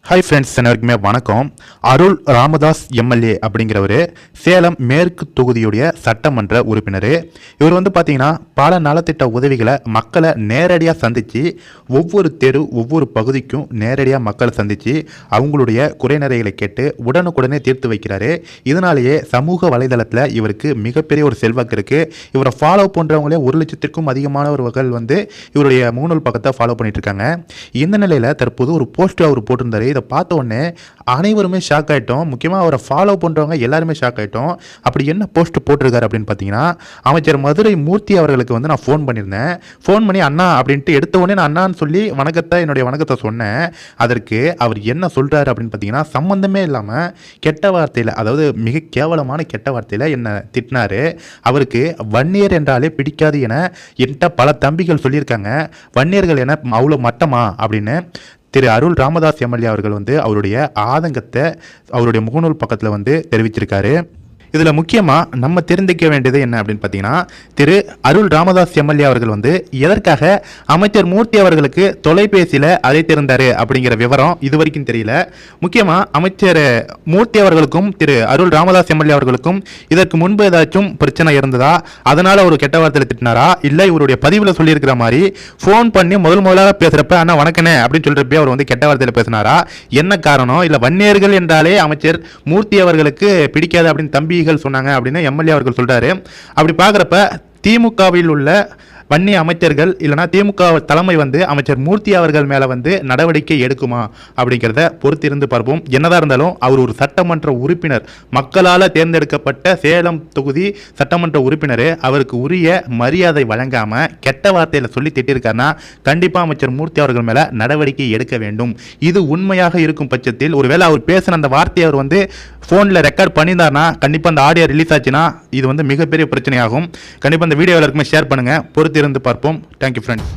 Hi friends, அனைவருக்குமே வணக்கம். அருள் Ramadoss MLA அப்படிங்கிறவர் சேலம் மேற்கு தொகுதியுடைய சட்டமன்ற உறுப்பினர். இவர் பார்த்தீங்கன்னா பல நலத்திட்ட உதவிகளை மக்களை நேரடியாக சந்தித்து ஒவ்வொரு தெரு ஒவ்வொரு பகுதிக்கும் நேரடியாக மக்களை சந்தித்து அவங்களுடைய குறைநிறைகளை கேட்டு உடனுக்குடனே தீர்த்து வைக்கிறாரு. இதனாலேயே சமூக வலைதளத்தில் இவருக்கு மிகப்பெரிய ஒரு செல்வாக்கு இருக்குது. இவரை ஃபாலோ பண்ணுறவங்களே 1,00,000க்கும் அதிகமானவர்கள் இவருடைய முகநூல் பக்கத்தை ஃபாலோ பண்ணிட்டு இருக்காங்க. இந்த நிலையில் தற்போது ஒரு போஸ்ட் அவர் போட்டிருந்தாரு. இதை பார்த்த உடனே அனைவருமே ஷாக் ஆகிட்டோம். முக்கியமாக அவரை ஃபாலோ பண்ணுறவங்க எல்லாருமே ஷாக் ஆகிட்டோம். அப்படி என்ன போஸ்ட் போட்டிருக்காரு அப்படின்னு பார்த்தீங்கன்னா, அமைச்சர் மதுரை மூர்த்தி அவர்களுக்கு நான் ஃபோன் பண்ணியிருந்தேன். ஃபோன் பண்ணி அண்ணா அப்படின்ட்டு எடுத்த உடனே நான் அண்ணான்னு சொல்லி என்னுடைய வணக்கத்தை சொன்னேன். அதற்கு அவர் என்ன சொல்கிறாரு அப்படின்னு பார்த்தீங்கன்னா, சம்மந்தமே இல்லாமல் கெட்ட வார்த்தையில், அதாவது மிக கேவலமான கெட்ட வார்த்தையில் என்னை திட்டினார். அவருக்கு வன்னியர் என்றாலே பிடிக்காது என என்கிட்ட பல தம்பிகள் சொல்லியிருக்காங்க. வன்னியர்கள் என அவ்வளோ மட்டமா அப்படின்னு திரு அருள் ராமதாஸ் எம்எல்ஏ அவர்கள் அவருடைய ஆதங்கத்தை அவருடைய முகநூல் பக்கத்தில் தெரிவிச்சிருக்காரு. இதில் முக்கியமாக நம்ம தெரிந்துக்க வேண்டியது என்ன அப்படின்னு பார்த்தீங்கன்னா, திரு அருள் ராமதாஸ் எம்எல்ஏ அவர்கள் எதற்காக அமைச்சர் மூர்த்தி அவர்களுக்கு தொலைபேசியில் அழைத்திருந்தார் அப்படிங்கிற விவரம் இது வரைக்கும் தெரியல. முக்கியமாக அமைச்சர் மூர்த்தி அவர்களுக்கும் திரு அருள் ராமதாஸ் எம்எல்ஏ அவர்களுக்கும் இதற்கு முன்பு ஏதாச்சும் பிரச்சனை இருந்ததா, அதனால் ஒரு கெட்ட வார்த்தையில் திட்டினாரா, இல்லை இவருடைய பதிவில் சொல்லியிருக்கிற மாதிரி ஃபோன் பண்ணி முதலாக பேசுகிறப்ப அண்ணா வணக்கனே அப்படின்னு சொல்கிறப்ப அவர் கெட்ட வார்த்தையில் பேசினாரா, என்ன காரணம், இல்லை வன்னியர்கள் என்றாலே அமைச்சர் மூர்த்தி அவர்களுக்கு பிடிக்காது அப்படின்னு தம்பி சொன்னாங்க அப்படின்னு எம்எல்ஏ அவர்கள் சொல்றாரு. அப்படி பார்க்குறப்ப திமுகவில் உள்ள வன்னிய அமைச்சர்கள் இல்லைனா திமுக தலைமை அமைச்சர் மூர்த்தி அவர்கள் மேலே நடவடிக்கை எடுக்குமா அப்படிங்கிறத பொறுத்திருந்து பார்ப்போம். என்னதான் இருந்தாலும் அவர் ஒரு சட்டமன்ற உறுப்பினர், மக்களால் தேர்ந்தெடுக்கப்பட்ட சேலம் தொகுதி சட்டமன்ற உறுப்பினர். அவருக்கு உரிய மரியாதை வழங்காமல் கெட்ட வார்த்தையில் சொல்லி திட்டிருக்காருன்னா கண்டிப்பாக அமைச்சர் மூர்த்தி அவர்கள் மேலே நடவடிக்கை எடுக்க வேண்டும். இது உண்மையாக இருக்கும் பட்சத்தில், ஒருவேளை அவர் பேசின அந்த வார்த்தையை அவர் ஃபோனில் ரெக்கார்ட் பண்ணியிருந்தார்னா, கண்டிப்பாக அந்த ஆடியோ ரிலீஸ் ஆச்சுன்னா இது மிகப்பெரிய பிரச்சனையாகும். கண்டிப்பாக அந்த வீடியோ எல்லாருக்குமே ஷேர் பண்ணுங்கள். பொறுத்து இருந்து பார்ப்போம். Thank you friends.